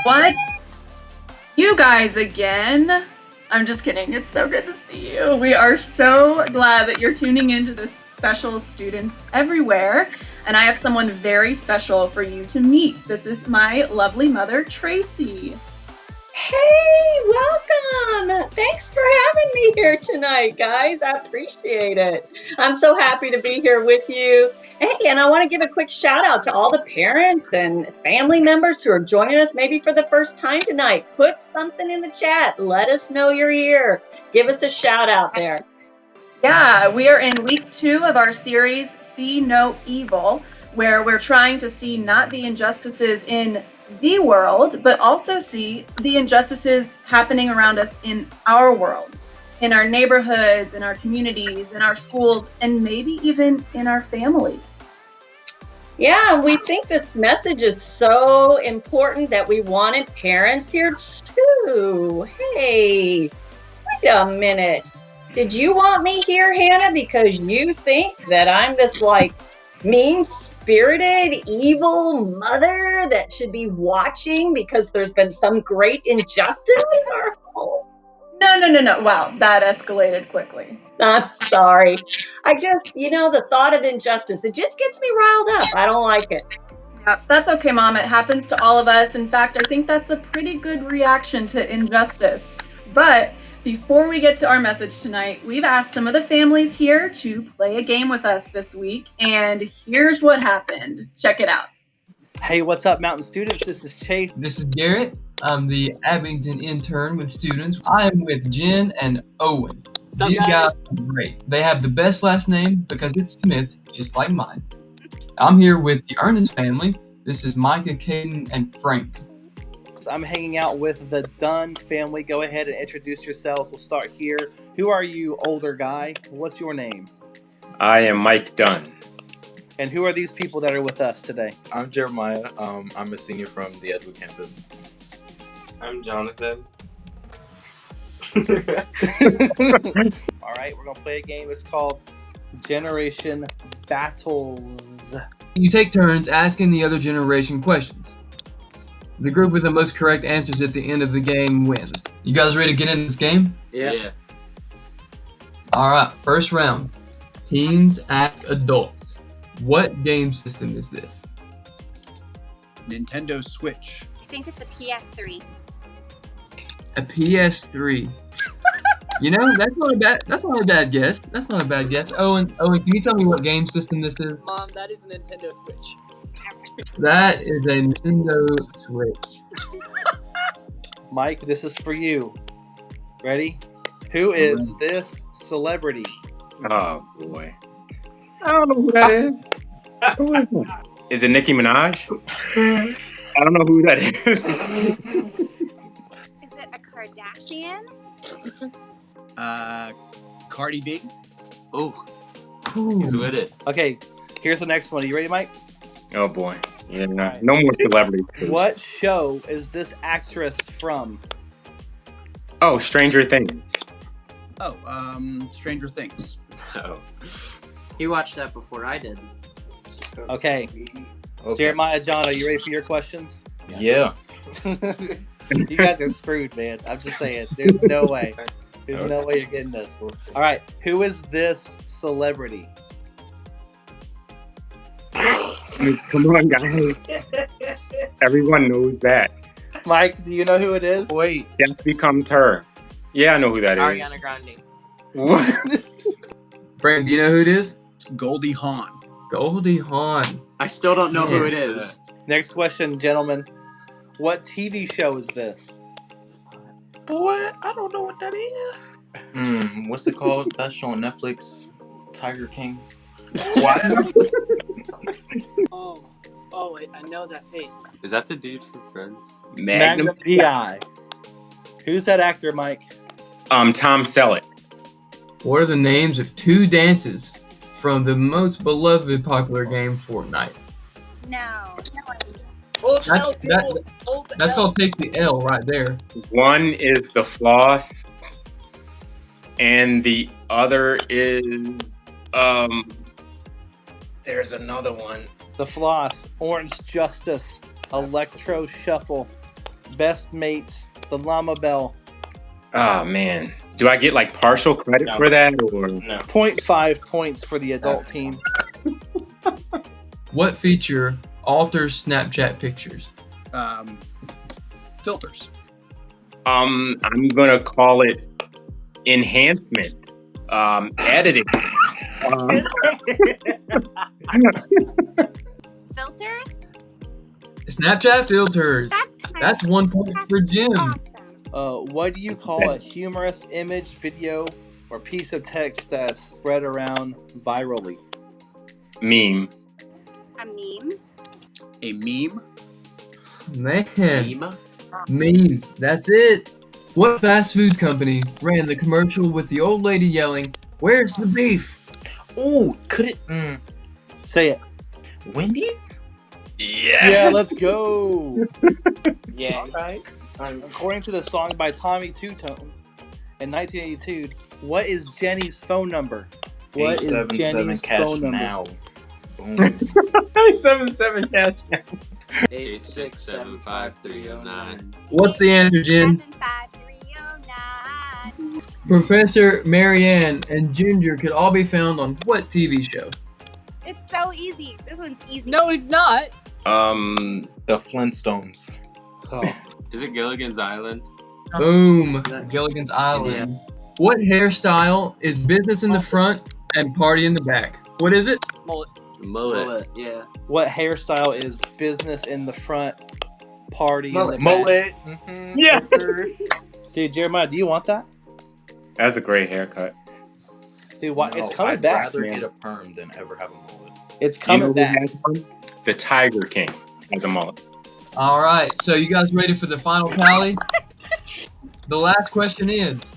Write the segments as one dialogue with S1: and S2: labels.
S1: What? You guys again? I'm just kidding. It's so good to see you. We are so glad that you're tuning into this special Students Everywhere. And I have someone very special for you to meet. This is my lovely mother, Tracy.
S2: Hey, welcome. Thanks for having me here tonight, guys. I appreciate it. I'm so happy to be here with you. Hey, and I want to give a quick shout out to all the parents and family members who are joining us maybe for the first time tonight. Put something in the chat. Let us know you're here. Give us a shout out there.
S1: Yeah, we are in week 2 of our series, See No Evil, where we're trying to see not the injustices in the world, but also see the injustices happening around us in our worlds, in our neighborhoods, in our communities, in our schools, and maybe even in our families.
S2: Yeah, we think this message is so important that we wanted parents here too. Hey, wait a minute. Did you want me here, Hannah, because you think that I'm this mean-spirited, evil mother that should be watching because there's been some great injustice in our home?
S1: No. Wow, that escalated quickly.
S2: I'm sorry. I just, the thought of injustice, it just gets me riled up. I don't like it.
S1: Yeah, that's okay, Mom. It happens to all of us. In fact, I think that's a pretty good reaction to injustice. But before we get to our message tonight, we've asked some of the families here to play a game with us this week, and here's what happened. Check it out.
S3: Hey, what's up, Mountain students? This is Chase.
S4: This is Garrett. I'm the Abington intern with students. I am with Jen and Owen. These guys are great. They have the best last name because it's Smith, just like mine. I'm here with the Ernest family. This is Micah, Caden, and Frank.
S3: I'm hanging out with the Dunn family. Go ahead and introduce yourselves. We'll start here. Who are you, older guy? What's your name?
S5: I am Mike Dunn.
S3: And who are these people that are with us today?
S6: I'm Jeremiah. I'm a senior from the Edgewood campus.
S7: I'm Jonathan.
S3: All right, we're going to play a game. It's called Generation Battles.
S4: You take turns asking the other generation questions. The group with the most correct answers at the end of the game wins. You guys ready to get in this game?
S7: Yeah.
S4: Alright, first round. Teens ask adults. What game system is this?
S8: Nintendo Switch.
S9: I think it's a PS3.
S4: A PS3. You know, that's not a bad guess. That's not a bad guess. Owen, can you tell me what game system this is?
S10: Mom, that is a Nintendo Switch.
S4: That is a Nintendo Switch.
S3: Mike, this is for you. Ready? Who is this celebrity?
S5: Oh boy. I don't know who that is. Who is it? Is it Nicki Minaj? I don't know who that is.
S9: Is it a Kardashian?
S8: Cardi B.
S7: Oh, he's with it.
S3: Okay, here's the next one. Are you ready, Mike?
S5: Oh boy. Yeah,
S3: Right.
S5: no more celebrities.
S3: What show is this actress from?
S5: Oh, Stranger Things.
S8: Oh, Stranger Things.
S7: Oh.
S10: He watched that before I did.
S3: Okay. Jeremiah, John, are you ready for your questions?
S6: Yeah.
S3: You guys are screwed, man. I'm just saying. There's no way. There's no way you're getting this. All right. Who is this celebrity?
S5: Come on, guys. Everyone knows that.
S3: Mike, do you know who it is?
S6: Wait.
S5: That becomes her. Yeah, I know who that is.
S10: Ariana Grande.
S5: What?
S4: Frank, do you know who it is?
S8: Goldie Hawn.
S4: Goldie Hawn.
S10: I still don't know who it
S4: Yes.
S10: is.
S3: Next question, gentlemen. What TV show is this?
S10: Boy, I don't know what that is.
S6: What's it called? That show on Netflix. Tiger Kings.
S10: Oh, wait, I know that face.
S7: Is that the dude from Friends?
S3: Magnum P.I. Who's that actor, Mike?
S5: Tom Selleck.
S4: What are the names of 2 dances from the most beloved popular game, Fortnite?
S9: No.
S4: That's called Take the L right there.
S5: One is the floss, and the other is there's another one.
S3: The Floss, Orange Justice, Electro Shuffle. Best mates, the Llama Bell.
S5: Oh man, do I get like partial credit
S7: No.
S5: for that or?
S7: No.
S3: 0.5 points for the adult team.
S4: What feature alters Snapchat pictures?
S8: Filters.
S5: I'm gonna call it enhancement, editing.
S9: Filters?
S4: Snapchat filters.
S9: That's kind
S4: That's 1 point for Jim.
S9: awesome.
S3: What do you call a humorous image, video, or piece of text that's spread around virally?
S5: Meme.
S9: A meme?
S8: A meme.
S4: Man, memes. That's it. What fast food company ran the commercial with the old lady yelling, "Where's the beef?"
S6: Ooh, could it?
S3: Say it.
S6: Wendy's?
S3: Yeah, let's go.
S6: Yeah.
S3: Alright. According to the song by Tommy Two Tone in 1982, what is Jenny's phone number? What is
S6: 877
S3: Jenny's
S6: cash
S3: phone number?
S6: now. Boom.
S5: 77 cash.
S7: 8675309.
S4: What's the answer, Jen?
S9: 75309.
S4: Professor Marianne and Ginger could all be found on what TV show?
S9: It's so easy. This one's easy.
S11: No, he's not.
S6: The Flintstones.
S3: Oh.
S7: Is it Gilligan's Island?
S4: Boom. Gilligan's Island. What hairstyle is business in the front and party in the back? What is it?
S7: Mullet.
S10: Yeah.
S3: What hairstyle is business in the front, party
S6: Mullet.
S3: in the back?
S6: Mullet.
S5: Yes.
S3: sir. Dude, Jeremiah, do you want that?
S5: That's a great haircut.
S3: Dude, why? It's
S6: No,
S3: coming
S6: I'd
S3: back,
S6: rather
S3: man.
S6: get a perm than ever have a mullet.
S3: It's
S5: You know
S3: coming
S5: who
S3: back.
S5: has one? The Tiger King has a mullet.
S4: All right. So you guys ready for the final tally? The last question is,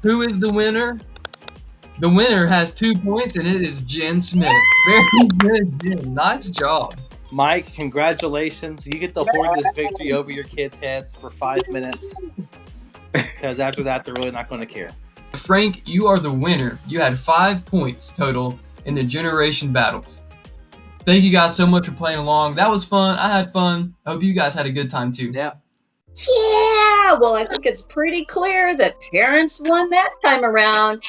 S4: who is the winner? The winner has 2 points, and it is Jen Smith. Very good, Jen. Nice job.
S3: Mike, congratulations. You get to hoard this victory over your kids' heads for 5 minutes. Because after that, they're really not going to care.
S4: Frank, you are the winner. You had 5 points total in the generation battles. Thank you guys so much for playing along. That was fun. I had fun. I hope you guys had a good time too.
S10: Yeah.
S2: Yeah, well, I think it's pretty clear that parents won that time around.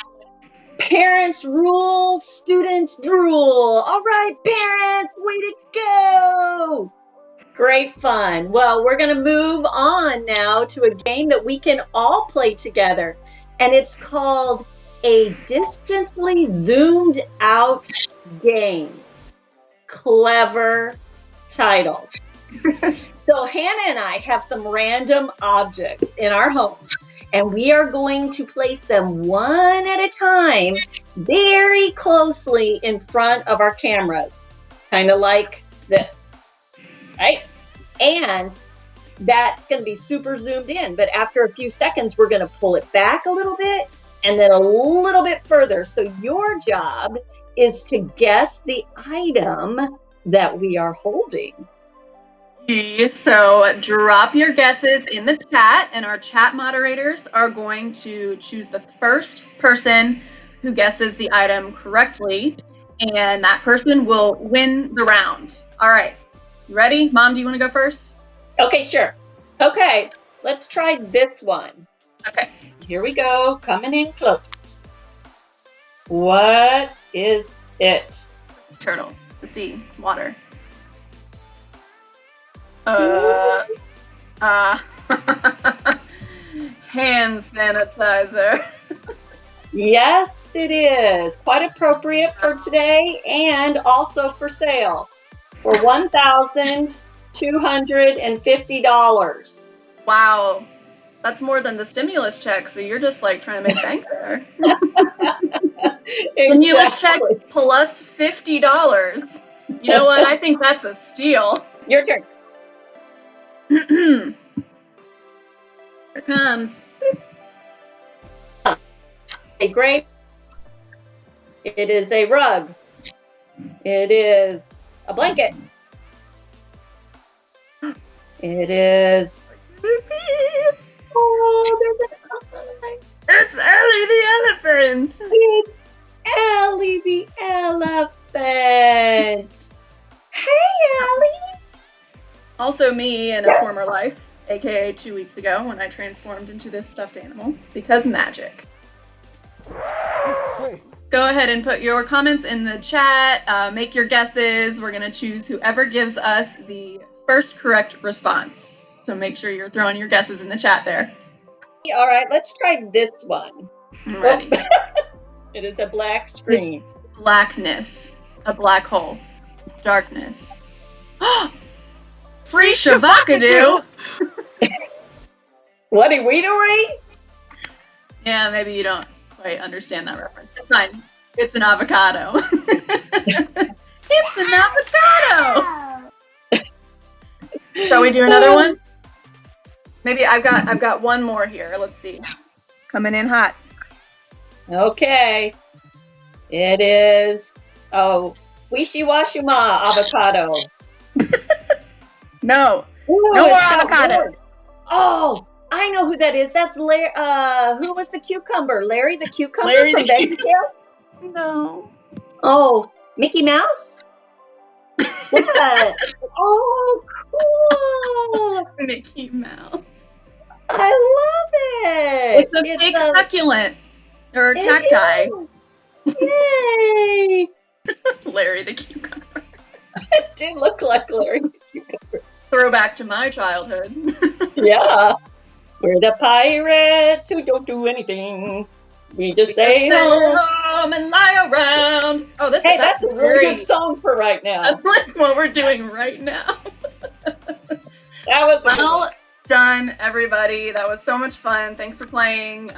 S2: Parents rule, students drool. All right, parents, way to go. Great fun. Well, we're going to move on now to a game that we can all play together. And it's called a distantly zoomed out game. Clever title. So Hannah and I have some random objects in our homes, and we are going to place them one at a time very closely in front of our cameras, kind of like this, right? And that's going to be super zoomed in, but after a few seconds, we're going to pull it back a little bit and then a little bit further. So your job is to guess the item that we are holding.
S1: So drop your guesses in the chat, and our chat moderators are going to choose the first person who guesses the item correctly, and that person will win the round. All right, you ready? Mom, do you want to go first?
S2: Okay, sure. Okay, let's try this one.
S1: Okay.
S2: Here we go, coming in close. What is it?
S1: Turtle, the sea, water. Hand sanitizer.
S2: Yes, it is. Quite appropriate for today and also for sale for $1,250.
S1: Wow, that's more than the stimulus check. So you're just like trying to make bank there. Stimulus check plus $50. You know what? I think that's a steal.
S2: Your turn.
S1: Here comes.
S2: A grape. It is a rug. It is a blanket. It is. Oh, there's an elephant.
S1: It's Ellie the elephant.
S2: It's Ellie the elephant. Hey, Ellie.
S1: Also me in a former life. aka 2 weeks ago when I transformed into this stuffed animal, because magic. Go ahead and put your comments in the chat, make your guesses. We're gonna choose whoever gives us the first correct response. So make sure you're throwing your guesses in the chat there.
S2: All right, let's try this one.
S1: I'm ready.
S2: It is a black screen.
S1: Blackness, a black hole, darkness. Free Shavakadu!
S2: What are we doing?
S1: Yeah, maybe you don't quite understand that reference. It's fine. It's an avocado. It's an avocado! Shall we do another one? Maybe I've got one more here. Let's see. Coming in hot.
S2: Okay. It is Wishiwashima avocado.
S1: No.
S2: Ooh,
S1: No more
S2: it's so
S1: avocados.
S2: good. Oh, I know who that is. That's Larry. Who was the cucumber? Larry the cucumber
S1: Larry
S2: from
S1: the
S2: Becky Hill?
S1: No.
S2: Oh, Mickey Mouse? What? Oh, cool.
S1: Mickey Mouse.
S2: I love it.
S1: It's a big succulent. Or a cacti.
S2: Yay.
S1: Larry the cucumber.
S2: It did look like Larry the cucumber.
S1: Throwback to my childhood.
S2: Yeah. We're the pirates who don't do anything. We just stay home.
S1: And lie around. Oh,
S2: Hey,
S1: that's
S2: that's a really
S1: great.
S2: good song for right now.
S1: That's like what we're doing right now.
S2: That was a good
S1: Well
S2: one.
S1: done, everybody. That was so much fun. Thanks for playing.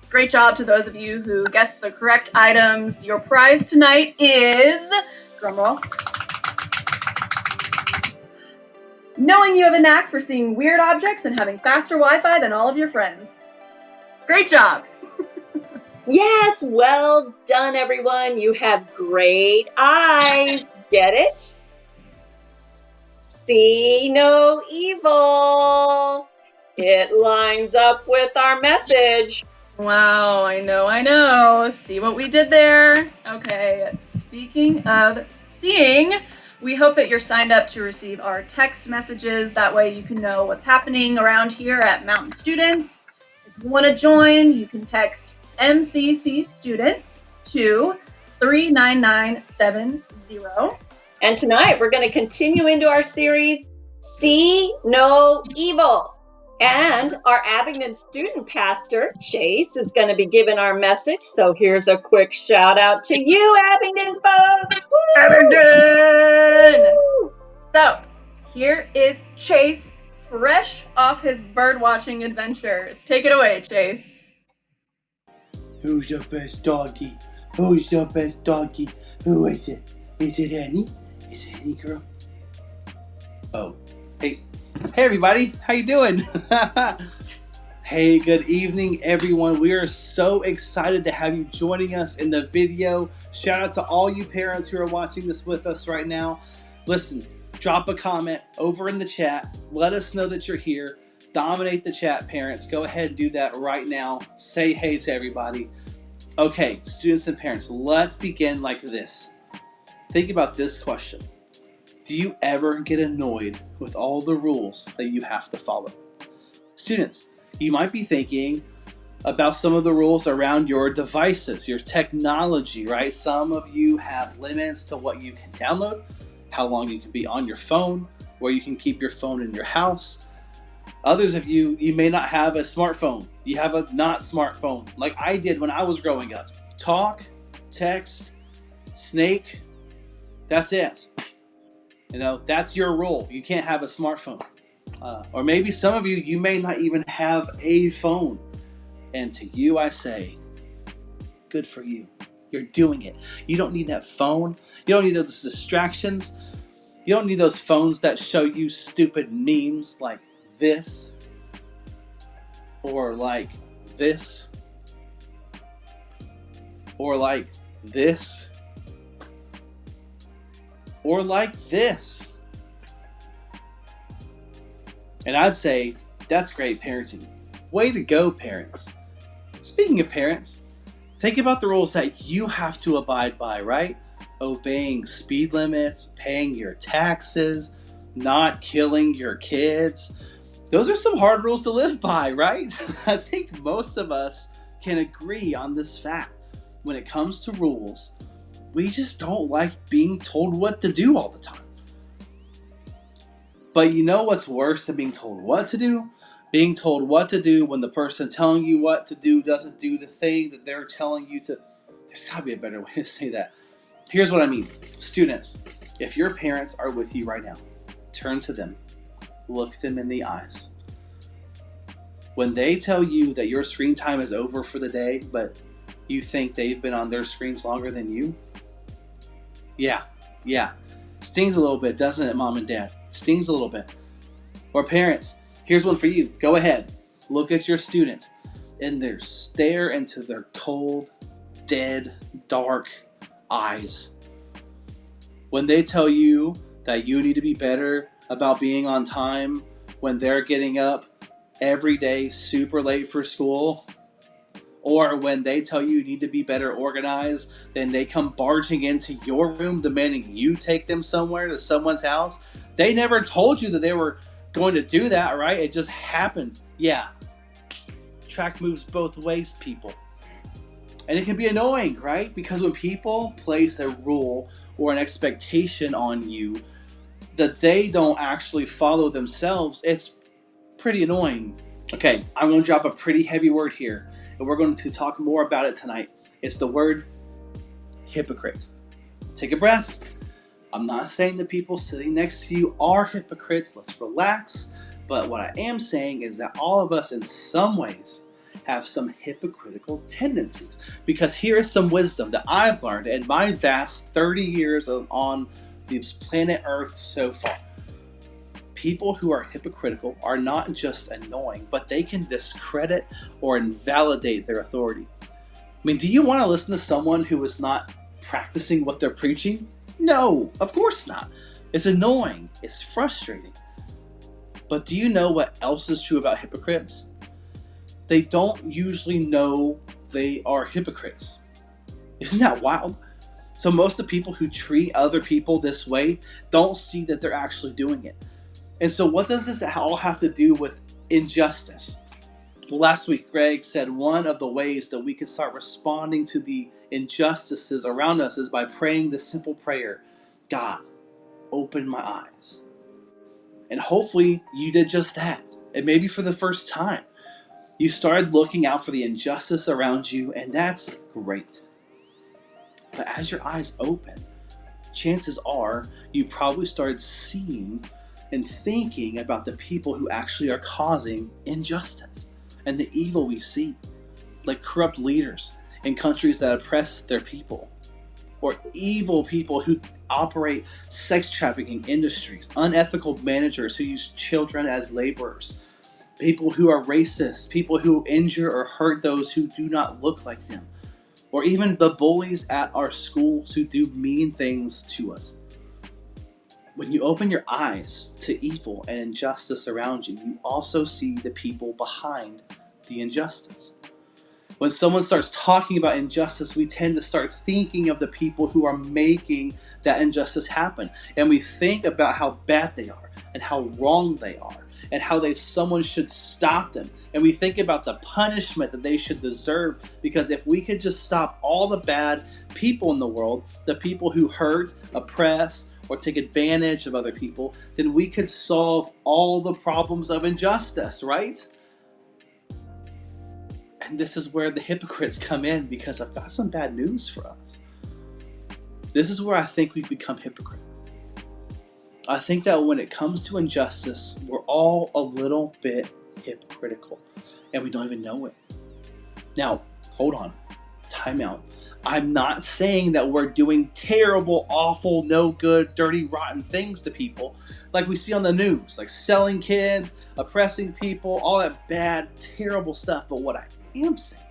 S1: Great job to those of you who guessed the correct items. Your prize tonight is, drumroll, knowing you have a knack for seeing weird objects and having faster Wi-Fi than all of your friends. Great job.
S2: Yes, well done, everyone. You have great eyes. Get it? See no evil. It lines up with our message.
S1: Wow, I know. See what we did there? Okay, speaking of seeing, we hope that you're signed up to receive our text messages. That way you can know what's happening around here at Mountain Students. If you want to join, you can text MCC Students to 39970.
S2: And tonight we're going to continue into our series, See No Evil. And our Abingdon student pastor, Chase, is going to be giving our message. So here's a quick shout out to you, Abingdon folks. Woo!
S1: Abingdon!
S2: Woo!
S1: So, here is Chase, fresh off his birdwatching adventures. Take it away, Chase.
S11: Who's the best doggy? Who's the best doggy? Who is it? Is it Annie? Is it Annie, girl?
S3: Oh, hey everybody, how you doing? Hey, good evening everyone. We are so excited to have you joining us in the video. Shout out to all you parents who are watching this with us right now. Listen, drop a comment over in the chat. Let us know that you're here. Dominate the chat, parents. Go ahead and do that right now. Say hey to everybody. Okay, students and parents, let's begin like this. Think about this question. Do you ever get annoyed with all the rules that you have to follow? Students, you might be thinking about some of the rules around your devices, your technology, right? Some of you have limits to what you can download, how long you can be on your phone, where you can keep your phone in your house. Others of you, you may not have a smartphone. You have a not smartphone, like I did when I was growing up. Talk, text, snake, that's it. You know, that's your rule. You can't have a smartphone. Or maybe some of you, you may not even have a phone. And to you, I say, good for you. You're doing it. You don't need that phone. You don't need those distractions. You don't need those phones that show you stupid memes like this. Or like this. Or like this. Or like this. And I'd say, that's great parenting. Way to go, parents. Speaking of parents, think about the rules that you have to abide by, right? Obeying speed limits, paying your taxes, not killing your kids, Those are some hard rules to live by, right? I think most of us can agree on this fact. When it comes to rules, we just don't like being told what to do all the time. But you know what's worse than being told what to do? Being told what to do when the person telling you what to do doesn't do the thing that they're telling you to. There's got to be a better way to say that. Here's what I mean. Students, if your parents are with you right now, turn to them. Look them in the eyes. When they tell you that your screen time is over for the day, but you think they've been on their screens longer than you? Yeah. Stings a little bit, doesn't it, Mom and Dad? Stings a little bit. Or parents, here's one for you. Go ahead. Look at your student and stare into their cold, dead, dark eyes. When they tell you that you need to be better about being on time when they're getting up every day super late for school, or when they tell you need to be better organized, then they come barging into your room demanding you take them somewhere to someone's house. They never told you that they were going to do that, right? It just happened. Yeah. Track moves both ways, people. And it can be annoying, right? Because when people place a rule or an expectation on you that they don't actually follow themselves, it's pretty annoying. Okay, I'm going to drop a pretty heavy word here, and we're going to talk more about it tonight. It's the word hypocrite. Take a breath. I'm not saying the people sitting next to you are hypocrites. Let's relax. But what I am saying is that all of us in some ways have some hypocritical tendencies. Because here is some wisdom that I've learned in my vast 30 years on this planet Earth so far. People who are hypocritical are not just annoying, but they can discredit or invalidate their authority. I mean, do you want to listen to someone who is not practicing what they're preaching? No, of course not. It's annoying. It's frustrating. But do you know what else is true about hypocrites? They don't usually know they are hypocrites. Isn't that wild? So most of the people who treat other people this way don't see that they're actually doing it. And so what does this all have to do with injustice? Well, last week, Greg said one of the ways that we can start responding to the injustices around us is by praying the simple prayer, God, open my eyes. And hopefully you did just that. And maybe for the first time, you started looking out for the injustice around you, and that's great. But as your eyes open, chances are you probably started seeing and thinking about the people who actually are causing injustice and the evil we see, like corrupt leaders in countries that oppress their people, or evil people who operate sex trafficking industries, unethical managers who use children as laborers, people who are racist, people who injure or hurt those who do not look like them, or even the bullies at our schools who do mean things to us. When you open your eyes to evil and injustice around you, you also see the people behind the injustice. When someone starts talking about injustice, we tend to start thinking of the people who are making that injustice happen. And we think about how bad they are and how wrong they are and how someone should stop them. And we think about the punishment that they should deserve, because if we could just stop all the bad people in the world, the people who hurt, oppress, or take advantage of other people, then we could solve all the problems of injustice, right? And this is where the hypocrites come in, because I've got some bad news for us. This is where I think we've become hypocrites. I think that when it comes to injustice, we're all a little bit hypocritical, and we don't even know it. Now, hold on. Time out. I'm not saying that we're doing terrible, awful, no good, dirty, rotten things to people like we see on the news, like selling kids, oppressing people, all that bad, terrible stuff. But what I am saying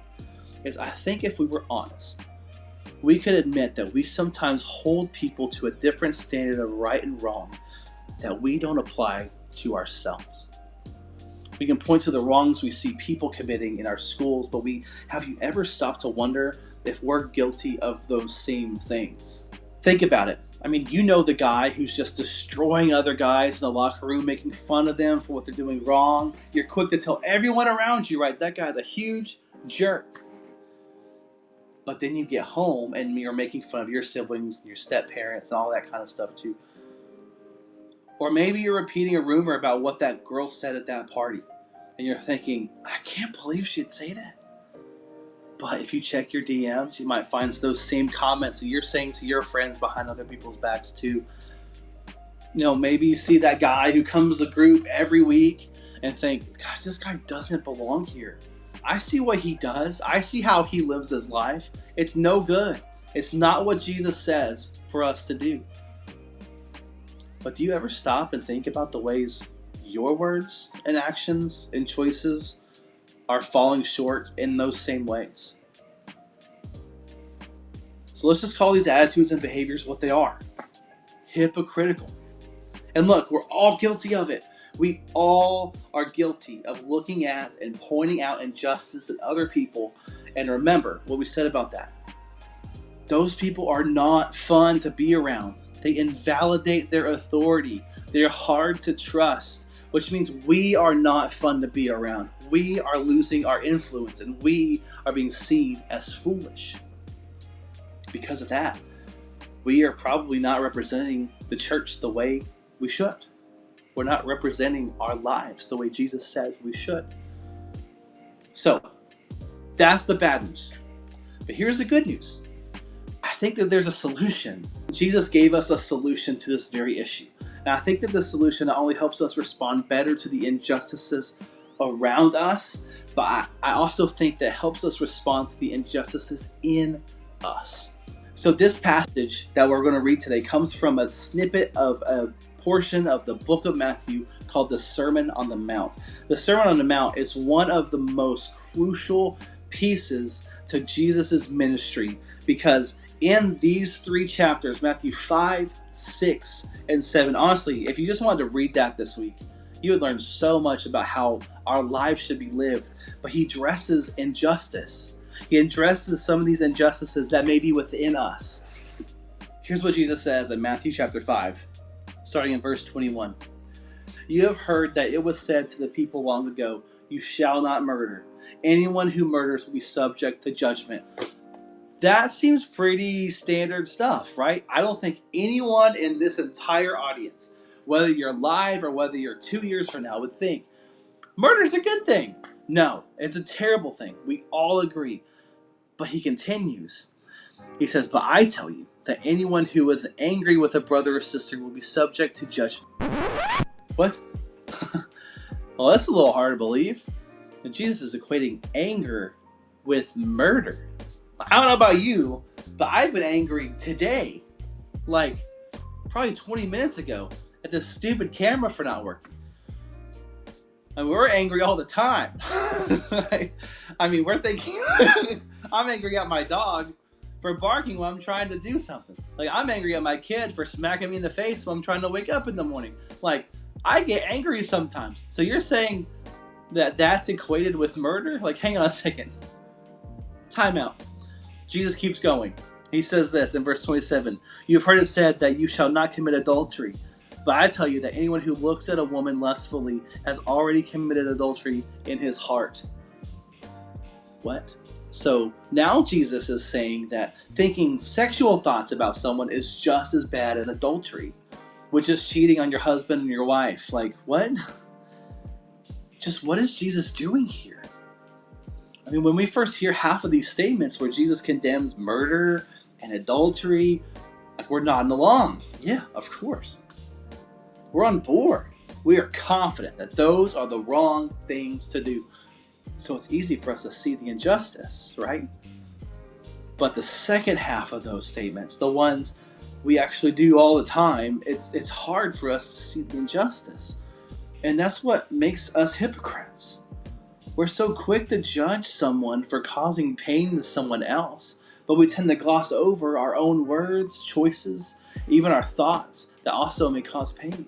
S3: is I think if we were honest, we could admit that we sometimes hold people to a different standard of right and wrong that we don't apply to ourselves. We can point to the wrongs we see people committing in our schools, but have you ever stopped to wonder if we're guilty of those same things? Think about it. I mean, you know the guy who's just destroying other guys in the locker room, making fun of them for what they're doing wrong. You're quick to tell everyone around you, right, that guy's a huge jerk. But then you get home and you're making fun of your siblings and your step-parents and all that kind of stuff too. Or maybe you're repeating a rumor about what that girl said at that party. And you're thinking, I can't believe she'd say that. But if you check your DMs, you might find those same comments that you're saying to your friends behind other people's backs too. You know, maybe you see that guy who comes to group every week and think, gosh, this guy doesn't belong here. I see what he does. I see how he lives his life. It's no good. It's not what Jesus says for us to do. But do you ever stop and think about the ways your words and actions and choices are falling short in those same ways? So let's just call these attitudes and behaviors what they are. Hypocritical. And look, we're all guilty of it. We all are guilty of looking at and pointing out injustice in other people. And remember what we said about that. Those people are not fun to be around. They invalidate their authority. They're hard to trust, which means we are not fun to be around. We are losing our influence and we are being seen as foolish. Because of that, we are probably not representing the church the way we should. We're not representing our lives the way Jesus says we should. So, that's the bad news. But here's the good news. I think that there's a solution. Jesus gave us a solution to this very issue. And I think that the solution not only helps us respond better to the injustices around us, but I also think that it helps us respond to the injustices in us. So this passage that we're going to read today comes from a snippet of a portion of the book of Matthew called the Sermon on the Mount. The Sermon on the Mount is one of the most crucial pieces to Jesus' ministry because in these 3 chapters, Matthew 5, 6, and 7, honestly, if you just wanted to read that this week, you would learn so much about how our lives should be lived. But he addresses injustice. He addresses some of these injustices that may be within us. Here's what Jesus says in Matthew chapter 5, starting in verse 21. You have heard that it was said to the people long ago, you shall not murder. Anyone who murders will be subject to judgment. That seems pretty standard stuff, right? I don't think anyone in this entire audience, whether you're live or whether you're 2 years from now, would think murder's a good thing. No, it's a terrible thing. We all agree. But he continues. He says, but I tell you that anyone who is angry with a brother or sister will be subject to judgment. What? Well, that's a little hard to believe. And Jesus is equating anger with murder. I don't know about you, but I've been angry today, like probably 20 minutes ago, at this stupid camera for not working. I mean, we're angry all the time. I mean, we're thinking, I'm angry at my dog for barking when I'm trying to do something. Like, I'm angry at my kid for smacking me in the face when I'm trying to wake up in the morning. Like, I get angry sometimes. So you're saying that that's equated with murder? Like, hang on a second. Time out. Jesus keeps going. He says this in verse 27. You've heard it said that you shall not commit adultery. But I tell you that anyone who looks at a woman lustfully has already committed adultery in his heart. What? So now Jesus is saying that thinking sexual thoughts about someone is just as bad as adultery, which is cheating on your husband and your wife. Like, what? Just what is Jesus doing here? I mean, when we first hear half of these statements where Jesus condemns murder and adultery, like, we're nodding along. Yeah, of course. We're on board. We are confident that those are the wrong things to do. So it's easy for us to see the injustice, right? But the second half of those statements, the ones we actually do all the time, it's hard for us to see the injustice. And that's what makes us hypocrites. We're so quick to judge someone for causing pain to someone else, but we tend to gloss over our own words, choices, even our thoughts that also may cause pain.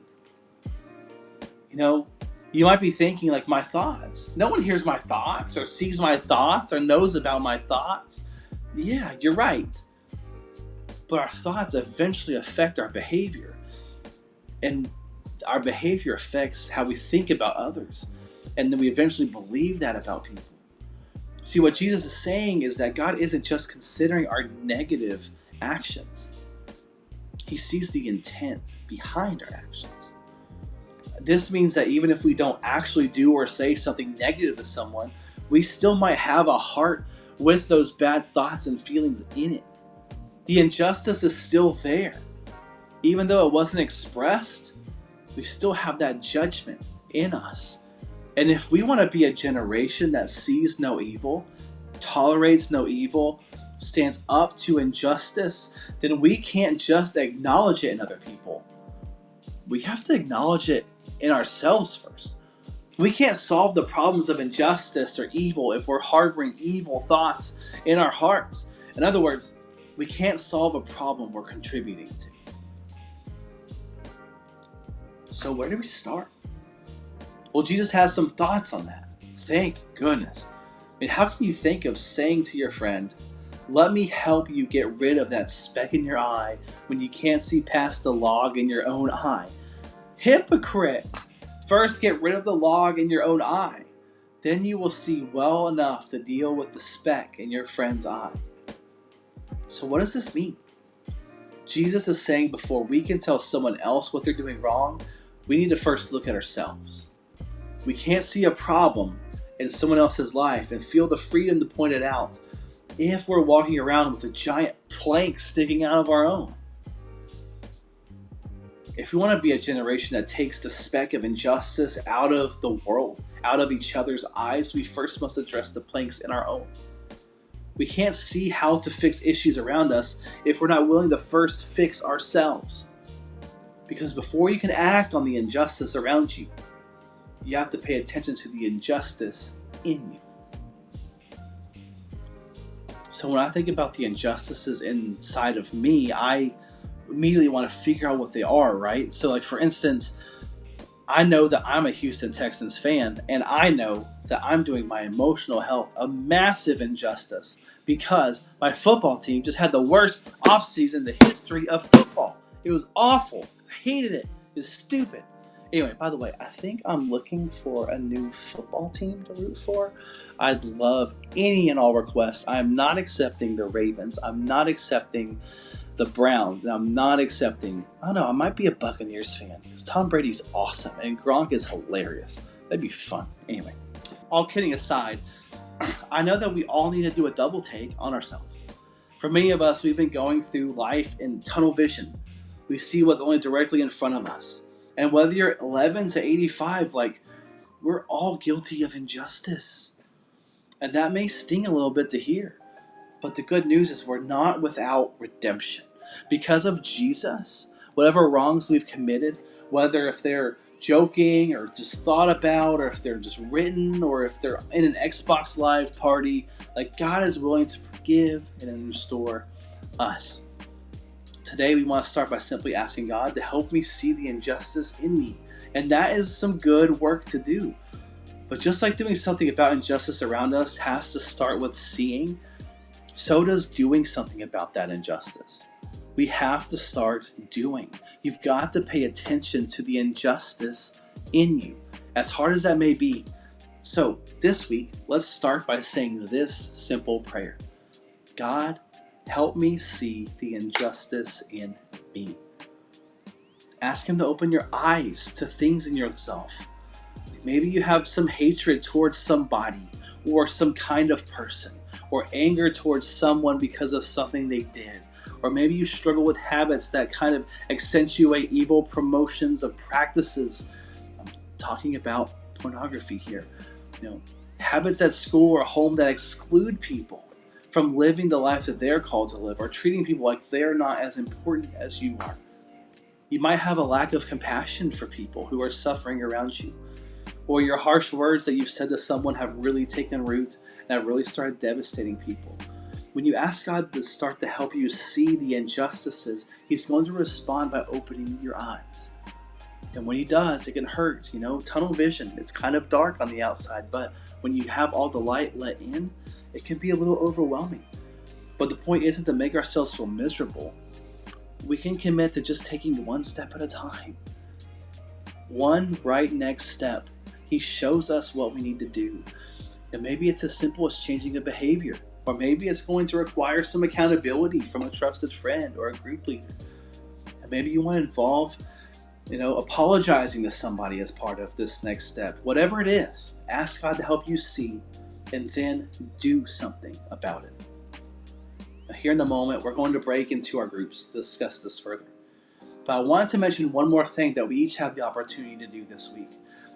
S3: You know, you might be thinking, like, my thoughts. No one hears my thoughts or sees my thoughts or knows about my thoughts. Yeah, you're right. but our thoughts eventually affect our behavior. And our behavior affects how we think about others. And then we eventually believe that about people. See, what Jesus is saying is that God isn't just considering our negative actions. He sees the intent behind our actions. This means that even if we don't actually do or say something negative to someone, we still might have a heart with those bad thoughts and feelings in it. The injustice is still there. Even though it wasn't expressed, we still have that judgment in us. And if we want to be a generation that sees no evil, tolerates no evil, stands up to injustice, then we can't just acknowledge it in other people. We have to acknowledge it in ourselves first. We can't solve the problems of injustice or evil if we're harboring evil thoughts in our hearts. In other words, we can't solve a problem we're contributing to. So where do we start? Well, Jesus has some thoughts on that. Thank goodness. I mean, how can you think of saying to your friend, let me help you get rid of that speck in your eye when you can't see past the log in your own eye? Hypocrite! First get rid of the log in your own eye. Then you will see well enough to deal with the speck in your friend's eye. So what does this mean? Jesus is saying before we can tell someone else what they're doing wrong, we need to first look at ourselves. We can't see a problem in someone else's life and feel the freedom to point it out if we're walking around with a giant plank sticking out of our own. If we want to be a generation that takes the speck of injustice out of the world, out of each other's eyes, we first must address the planks in our own. We can't see how to fix issues around us if we're not willing to first fix ourselves. Because before you can act on the injustice around you, you have to pay attention to the injustice in you. So when I think about the injustices inside of me, I immediately want to figure out what they are, right? So like for instance, I know that I'm a Houston Texans fan, and I know that I'm doing my emotional health a massive injustice because my football team just had the worst offseason in the history of football. It was awful. I hated it. It was stupid. Anyway, by the way, I think I'm looking for a new football team to root for. I'd love any and all requests. I'm not accepting the Ravens. I'm not accepting the Browns. I'm not accepting, I don't know, I might be a Buccaneers fan because Tom Brady's awesome and Gronk is hilarious. That'd be fun. Anyway, all kidding aside, I know that we all need to do a double take on ourselves. For many of us, we've been going through life in tunnel vision. We see what's only directly in front of us. And whether you're 11 to 85, like, we're all guilty of injustice. And that may sting a little bit to hear. But the good news is we're not without redemption. Because of Jesus, whatever wrongs we've committed, whether if they're joking or just thought about, or if they're just written, or if they're in an Xbox Live party, like God is willing to forgive and restore us. Today we want to start by simply asking God to help me see the injustice in me. And that is some good work to do. But just like doing something about injustice around us has to start with seeing, so does doing something about that injustice. We have to start doing. You've got to pay attention to the injustice in you, as hard as that may be. So this week, let's start by saying this simple prayer. God, help me see the injustice in me. Ask Him to open your eyes to things in yourself. Maybe you have some hatred towards somebody or some kind of person, or anger towards someone because of something they did. Or maybe you struggle with habits that kind of accentuate evil promotions of practices. I'm talking about pornography here. Habits at school or home that exclude people from living the life that they're called to live, or treating people like they're not as important as you are. You might have a lack of compassion for people who are suffering around you. Or your harsh words that you've said to someone have really taken root and have really started devastating people. When you ask God to start to help you see the injustices, He's going to respond by opening your eyes. And when He does, it can hurt, tunnel vision. It's kind of dark on the outside, but when you have all the light let in, it can be a little overwhelming. But the point isn't to make ourselves feel miserable. we can commit to just taking one step at a time. One right next step. He shows us what we need to do. And maybe it's as simple as changing a behavior. Or maybe it's going to require some accountability from a trusted friend or a group leader. And maybe you want to involve, apologizing to somebody as part of this next step. Whatever it is, ask God to help you see and then do something about it. Now, here in a moment, we're going to break into our groups to discuss this further. But I wanted to mention one more thing that we each have the opportunity to do this week.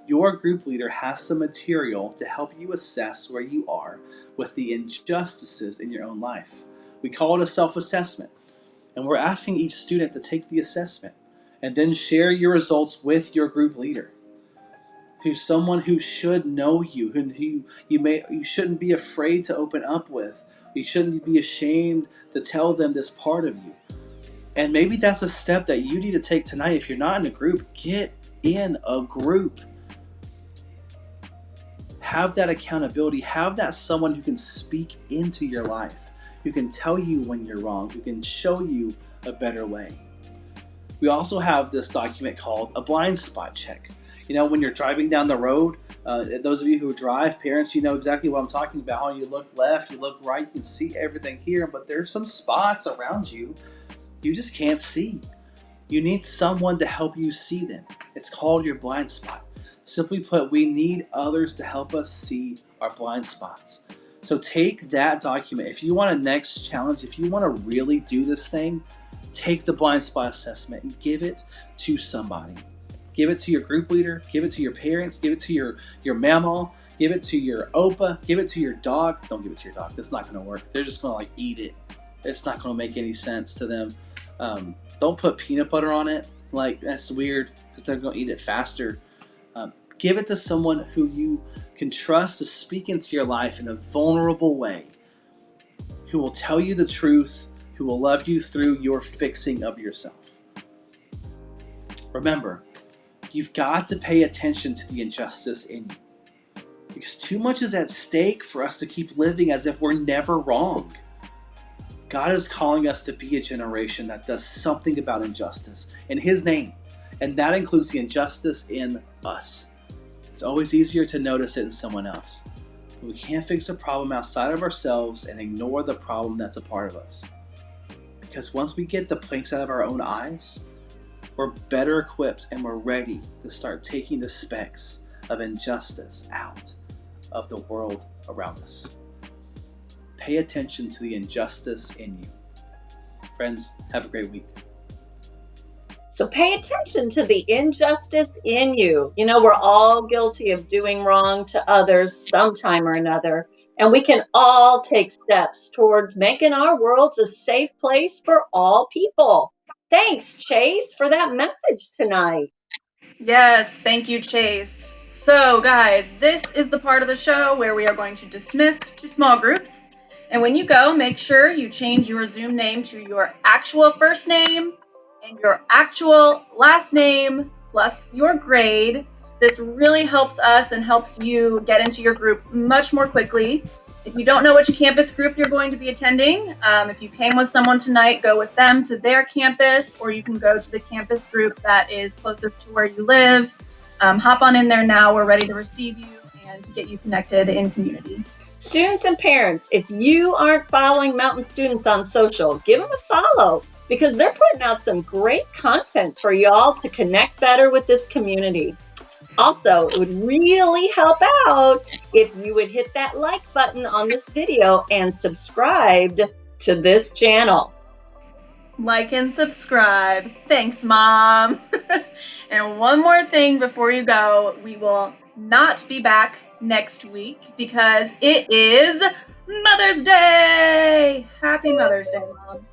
S3: Your group leader has some material to help you assess where you are with the injustices in your own life. We call it a self-assessment. And we're asking each student to take the assessment and then share your results with your group leader, who's someone who should know you, who you shouldn't be afraid to open up with. You shouldn't be ashamed to tell them this part of you. And maybe that's a step that you need to take tonight. If you're not in a group, get in a group. Have that accountability. Have that someone who can speak into your life, who can tell you when you're wrong, who can show you a better way. We also have this document called a blind spot check. When you're driving down the road, those of you who drive, parents, you know exactly what I'm talking about. You look left, you look right, you can see everything here, but there's some spots around you just can't see. You need someone to help you see them. It's called your blind spot. Simply put, we need others to help us see our blind spots. So take that document. If you want a next challenge, if you want to really do this thing, take the blind spot assessment and give it to somebody. Give it to your group leader, give it to your parents, give it to your mama, give it to your opa, give it to your dog. Don't give it to your dog. That's not going to work. They're just going to eat it. It's not going to make any sense to them. Don't put peanut butter on it. That's weird because they're going to eat it faster. Give it to someone who you can trust to speak into your life in a vulnerable way, who will tell you the truth, who will love you through your fixing of yourself. Remember, you've got to pay attention to the injustice in you, because too much is at stake for us to keep living as if we're never wrong. God is calling us to be a generation that does something about injustice in His name, and that includes the injustice in us. It's always easier to notice it in someone else. But we can't fix a problem outside of ourselves and ignore the problem that's a part of us. Because once we get the planks out of our own eyes, we're better equipped and we're ready to start taking the specks of injustice out of the world around us. Pay attention to the injustice in you. Friends, have a great week.
S2: So pay attention to the injustice in you. We're all guilty of doing wrong to others sometime or another, and we can all take steps towards making our worlds a safe place for all people. Thanks, Chase, for that message tonight.
S1: Yes, thank you, Chase. So, guys, this is the part of the show where we are going to dismiss to small groups. And when you go, make sure you change your Zoom name to your actual first name and your actual last name plus your grade. This really helps us and helps you get into your group much more quickly. If you don't know which campus group you're going to be attending, if you came with someone tonight, go with them to their campus, or you can go to the campus group that is closest to where you live. Hop on in there now. We're ready to receive you and to get you connected in community.
S2: Students and parents, if you aren't following Mountain Students on social, give them a follow, because they're putting out some great content for y'all to connect better with this community. Also, it would really help out if you would hit that like button on this video and subscribe to this channel.
S1: Like and subscribe. Thanks, Mom. And one more thing before you go, we will not be back next week because it is Mother's Day. Happy Mother's Day, Mom.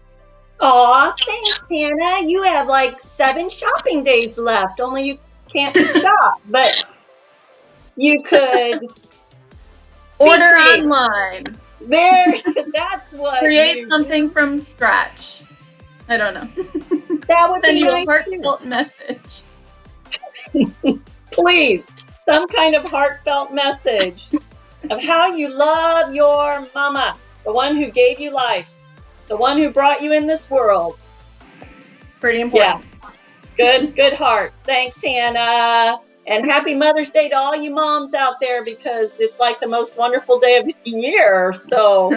S2: Aw, thanks, Hannah. You have 7 shopping days left, only you can't shop, but you could
S1: order online.
S2: That's what.
S1: Create something from scratch. I don't know.
S2: That would
S1: Send
S2: be
S1: you
S2: nice
S1: a heartfelt message.
S2: Please, some kind of heartfelt message of how you love your mama, the one who gave you life, the one who brought you in this world.
S1: Pretty important.
S2: Good heart. Thanks, Hannah. And happy Mother's Day to all you moms out there, because it's like the most wonderful day of the year. So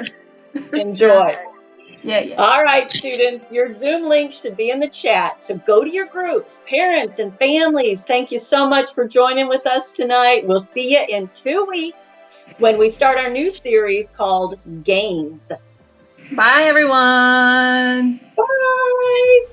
S2: enjoy.
S1: Yeah.
S2: All right, students, your Zoom link should be in the chat. So go to your groups, parents and families. Thank you so much for joining with us tonight. We'll see you in 2 weeks when we start our new series called Games.
S1: Bye, everyone.
S2: Bye.